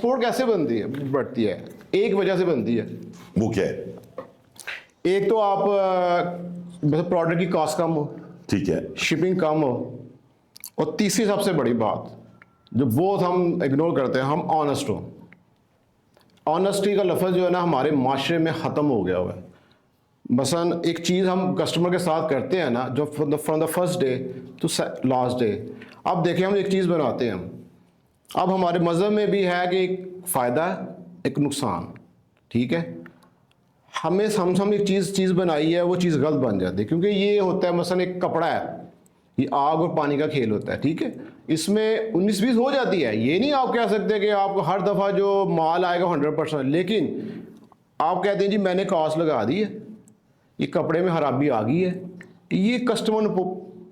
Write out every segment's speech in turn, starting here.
Export कैसे बढ़ती है? एक वजह से बनती है। वो क्या है? एक तो आप प्रोडक्ट की कॉस्ट कम हो, ठीक है, शिपिंग कम हो, और तीसरी सबसे बड़ी बात जो बहुत हम इग्नोर करते हैं, हम ऑनेस्ट हो। ऑनेस्टी का लफ्ज़ जो है ना हमारे माशरे में ख़त्म हो गया हुआ है। मसलन एक चीज़ हम कस्टमर के साथ करते हैं ना, जो from the first day to last day, अब देखें हम एक चीज़ बनाते हैं, अब हमारे मज़हब में भी है कि एक फ़ायदा एक नुकसान, ठीक है। हम एक चीज़ बनाई है, वो चीज़ गलत बन जाती है, क्योंकि ये होता है मसलन एक कपड़ा है, ये आग और पानी का खेल होता है, ठीक है। इसमें 19-20 हो जाती है, ये नहीं आप कह सकते कि आपको हर दफ़ा जो माल आएगा 100%, लेकिन आप कहते हैं जी मैंने कॉस्ट लगा दी है, ये कपड़े में खराबी आ गई है, ये कस्टमर ने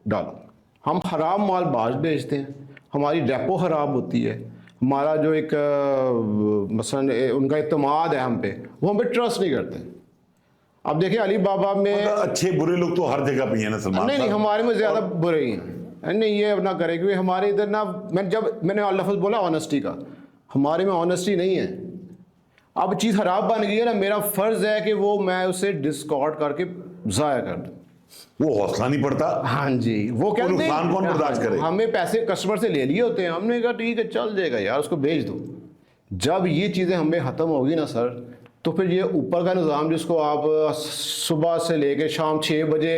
डालो, हम ख़राब माल बाहर भेजते हैं, हमारी रेपो ख़राब होती है, हमारा जो एक मसलन उनका इत्मीनाद है हम पे, वो हम पे ट्रस्ट नहीं करते। अब देखिए अली बाबा में अच्छे बुरे लोग तो हर जगह पे हैं ना सलमान। नहीं, हमारे में ज़्यादा बुरे ही हैं, नहीं ये ना करें, क्योंकि हमारे इधर ना, मैंने लफ्ज़ बोला ऑनेस्टी का, हमारे में ऑनेस्टी नहीं है। अब चीज़ ख़राब बन गई है ना, मेरा फ़र्ज़ है कि वो मैं उसे डिस्कार्ड करके ज़ाया कर दूँ। वो हौसला नहीं पड़ता। हाँ जी, वो कहते हैं नुकसान कौन बर्दाश्त करे? हमें पैसे कस्टमर से ले लिए होते हैं, हमने कहा ठीक है चल जाएगा यार, उसको भेज दो। जब ये चीज़ें हमें ख़त्म होगी ना सर, तो फिर ये ऊपर का निज़ाम जिसको आप सुबह से लेके शाम 6 बजे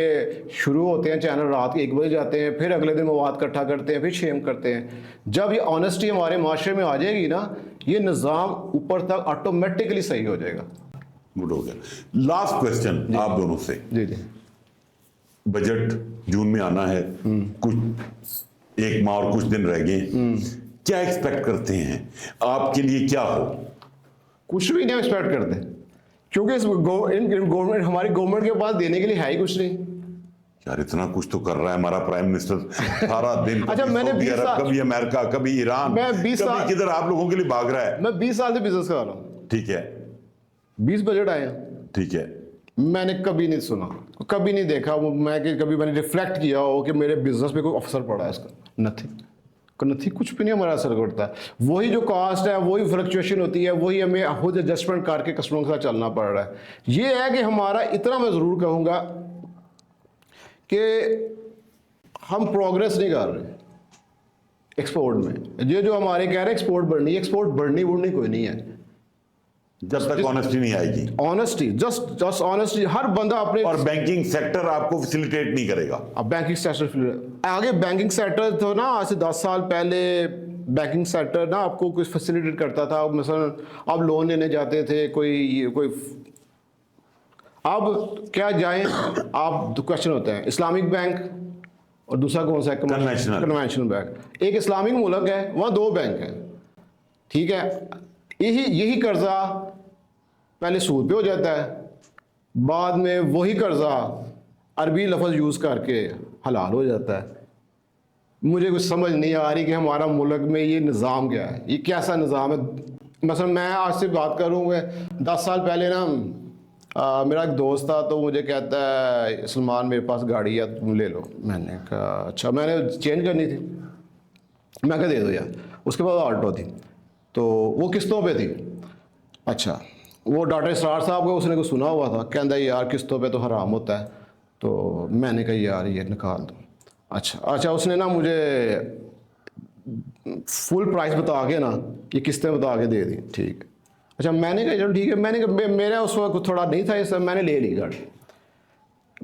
शुरू होते हैं चैनल, रात के 1 बजे जाते हैं, फिर अगले दिन मवाद इकट्ठा करते हैं, फिर शेम करते हैं। जब ये ऑनेस्टी हमारे माशरे में आ जाएगी ना, ये निज़ाम ऊपर तक ऑटोमेटिकली सही हो जाएगा। गुड हो गया। लास्ट क्वेश्चन आप दोनों से। जी। बजट जून में आना है, कुछ 1 माह और कुछ दिन रह गए, क्या एक्सपेक्ट करते हैं? आपके लिए क्या हो? कुछ भी नहीं एक्सपेक्ट करते, क्योंकि गवर्नमेंट, हमारी गवर्नमेंट के पास देने के लिए है ही कुछ नहीं यार। इतना कुछ तो कर रहा है हमारा प्राइम मिनिस्टर सारा दिन। अच्छा, मैंने 20 साल, कभी अमेरिका, कभी ईरान, मैं 20 साल किधर आप लोगों के लिए भाग रहा है। मैं 20 साल से बिजनेस कर रहा हूँ, ठीक है, 20 बजट आए हैं, ठीक है। मैंने कभी नहीं सुना, कभी नहीं देखा वो, मैं कि कभी मैंने रिफ्लेक्ट किया हो कि मेरे बिजनेस पे कोई असर पड़ा है इसका, नथिंग, कुछ भी नहीं हमारा असर करता है। वही जो कॉस्ट है, वही फ्लक्चुएशन होती है, वही हमें खुद एडजस्टमेंट करके कस्टमर के साथ चलना पड़ रहा है। ये है कि हमारा इतना मैं ज़रूर कहूँगा कि हम प्रोग्रेस नहीं कर रहे एक्सपोर्ट में। ये जो हमारे कह रहे हैं एक्सपोर्ट बढ़नी कोई नहीं है जब तक ऑनेस्टी नहीं आएगी। ऑनेस्टी, जस्ट ऑनेस्टी, हर बंदा अपने, और बैंकिंग सेक्टर आपको फैसिलिटेट नहीं करेगा। अब बैंकिंग सेक्टर आगे, बैंकिंग सेक्टर तो ना आज से 10 साल पहले बैंकिंग सेक्टर ना आपको कुछ फैसिलिटेट करता था। मसलन आप लोन लेने जाते थे, कोई अब क्या जाएं आप, दो क्वेश्चन होते हैं, इस्लामिक बैंक और दूसरा कौन सा है? Conventional bank. एक इस्लामिक मुल्क है, वहाँ 2 बैंक हैं, ठीक है। यही कर्जा पहले सूद पे हो जाता है, बाद में वही कर्जा अरबी लफ्ज़ यूज़ करके हलाल हो जाता है। मुझे कुछ समझ नहीं आ रही कि हमारा मुल्क में ये निज़ाम क्या है, ये कैसा निज़ाम है। मसलन मैं आज से बात करूँ, 10 साल पहले ना मेरा एक दोस्त था, तो मुझे कहता है सलमान मेरे पास गाड़ी है, तुम ले लो। मैंने कहा अच्छा, मैंने चेंज करनी थी, मैं कहा दे दो यार। उसके बाद ऑल्टो थी, तो वो किस्तों पे थी। अच्छा, वो डॉक्टर इसरार साहब को उसने कुछ सुना हुआ था, कहता यार किस्तों पे तो हराम होता है। तो मैंने कहा यार ये निकाल दो। अच्छा, उसने ना मुझे फुल प्राइस बता के ना ये किस्तें बता के दे दी, ठीक है। अच्छा, मैंने कहा चलो ठीक है, मैंने कहा मेरा उस वक्त थोड़ा नहीं था ये सब, मैंने ले ली गाड़ी,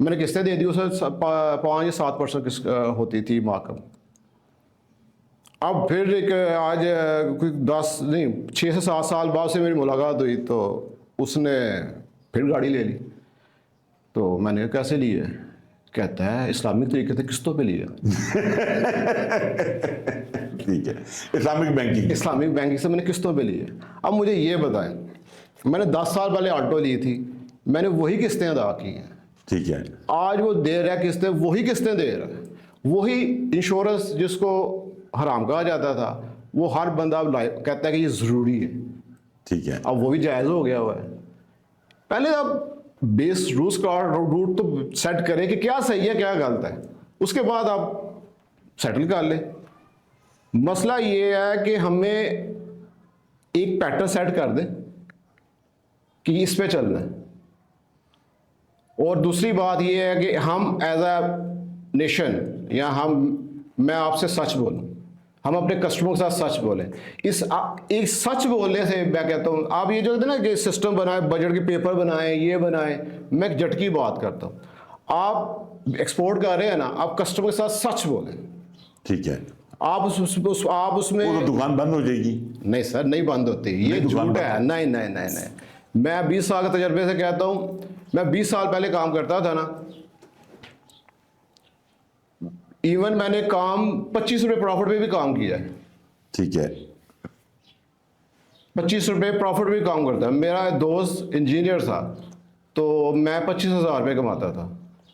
मैंने किस्तें दे दी। उसमें 5 या 7% होती थी मार्कअप। अब फिर एक आज कोई 6 से 7 साल बाद से मेरी मुलाकात हुई, तो उसने फिर गाड़ी ले ली। तो मैंने कहा कैसे ली है? कहता है इस्लामिक तरीके से किस्तों पे लिया। ठीक है, इस्लामिक बैंकिंग से मैंने किस्तों पे लिए। अब मुझे ये बताएं, मैंने 10 साल पहले ऑटो ली थी, मैंने वही किस्तें अदा की हैं, ठीक है। आज वो दे रहा है किस्तें, वही किस्तें दे रहा है, वही इंश्योरेंस जिसको हराम कहा जाता था, वो हर बंदा कहता है कि ये ज़रूरी है, ठीक है। अब वो भी जायज़ हो गया हुआ है। पहले अब बेस रूट तो सेट करें कि क्या सही है क्या गलत है, उसके बाद आप सेटल कर लें। मसला ये है कि हमें ایک پیٹرن سیٹ کر دیں کہ اس پہ چلنا ہے. اور دوسری بات یہ ہے کہ ہم ایز اے نیشن یا میں آپ سے سچ بولوں, ہم اپنے کسٹمر کے ساتھ سچ بولیں. ایک سچ بولنے سے میں کہتا ہوں, آپ یہ جو کہتے ہیں نا کہ سسٹم بنائیں, بجٹ کے پیپر بنائیں, یہ بنائیں, میں ایک جھٹکی بات کرتا ہوں. آپ ایکسپورٹ کر رہے ہیں نا, آپ کسٹمر کے ساتھ سچ بولیں. ٹھیک ہے, آپ اس میں وہ تو دکان بند ہو جائے گی. نہیں سر, نہیں بند ہوتی, یہ جھوٹ ہے. نہیں, میں 20 سال کے تجربے سے کہتا ہوں, میں 20 سال پہلے کام کرتا تھا نا, ایون میں نے کام 25 روپے پروفٹ پہ بھی کام کیا ہے. ٹھیک ہے, 25 روپے پروفٹ بھی کام کرتا ہے. میرا دوست انجینئر تھا, تو میں 25,000 روپے کماتا تھا.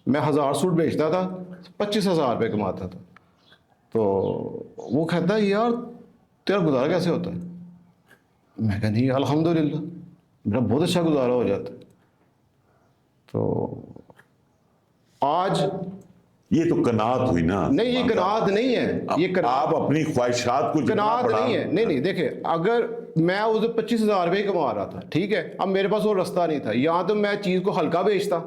میں 1000 سوٹ بیچتا تھا, 25,000 روپے کماتا تھا. تو وہ کہتا ہے یار تیرا گزارا کیسے ہوتا ہے؟ میں کہا نہیں الحمدللہ میرا بہت اچھا گزارا ہو جاتا ہے. تو آج یہ تو قناعت ہوئی نا. نہیں, یہ قناعت نہیں ہے, یہ آپ اپنی خواہشات کو قناعت نہیں ہے. نہیں دیکھیں, اگر میں اس 25,000 روپے کما رہا تھا, ٹھیک ہے, اب میرے پاس وہ رستہ نہیں تھا, یہاں تو میں چیز کو ہلکا بیچتا.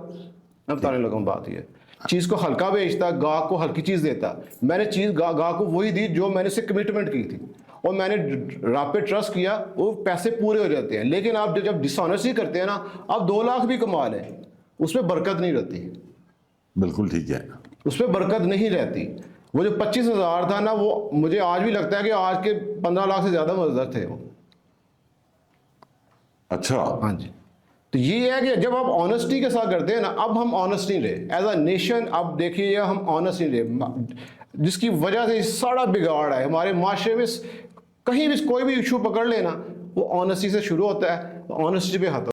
میں بتانے لگا ہوں بات, یہ چیز کو ہلکا بیچتا, گاہک کو ہلکی چیز دیتا. میں نے چیز گاہک کو وہی دی جو میں نے اسے کمٹمنٹ کی تھی, اور میں نے رب پہ ٹرسٹ کیا, وہ پیسے پورے ہو جاتے ہیں. لیکن آپ جب ڈس آنیسٹی کرتے ہیں نا, آپ 2 لاکھ بھی کما لیں, اس میں برکت نہیں رہتی. بالکل ٹھیک ہے, اس پہ برکت نہیں رہتی. وہ جو 25,000 تھا نا, وہ مجھے آج بھی لگتا ہے کہ آج کے 15 لاکھ سے زیادہ مزدور تھے وہ. اچھا, ہاں جی. تو یہ ہے کہ جب آپ آنیسٹی کے ساتھ کرتے ہیں نا, اب ہم آنیسٹ نہیں رہے ایز اے نیشن. اب دیکھیے ہم آنیسٹ نہیں رہے, جس کی وجہ سے سارا بگاڑ ہے ہمارے معاشرے میں. کہیں بھی کوئی بھی ایشو پکڑ لینا, وہ آنیسٹی سے شروع ہوتا ہے, آنیسٹی پہ ختم.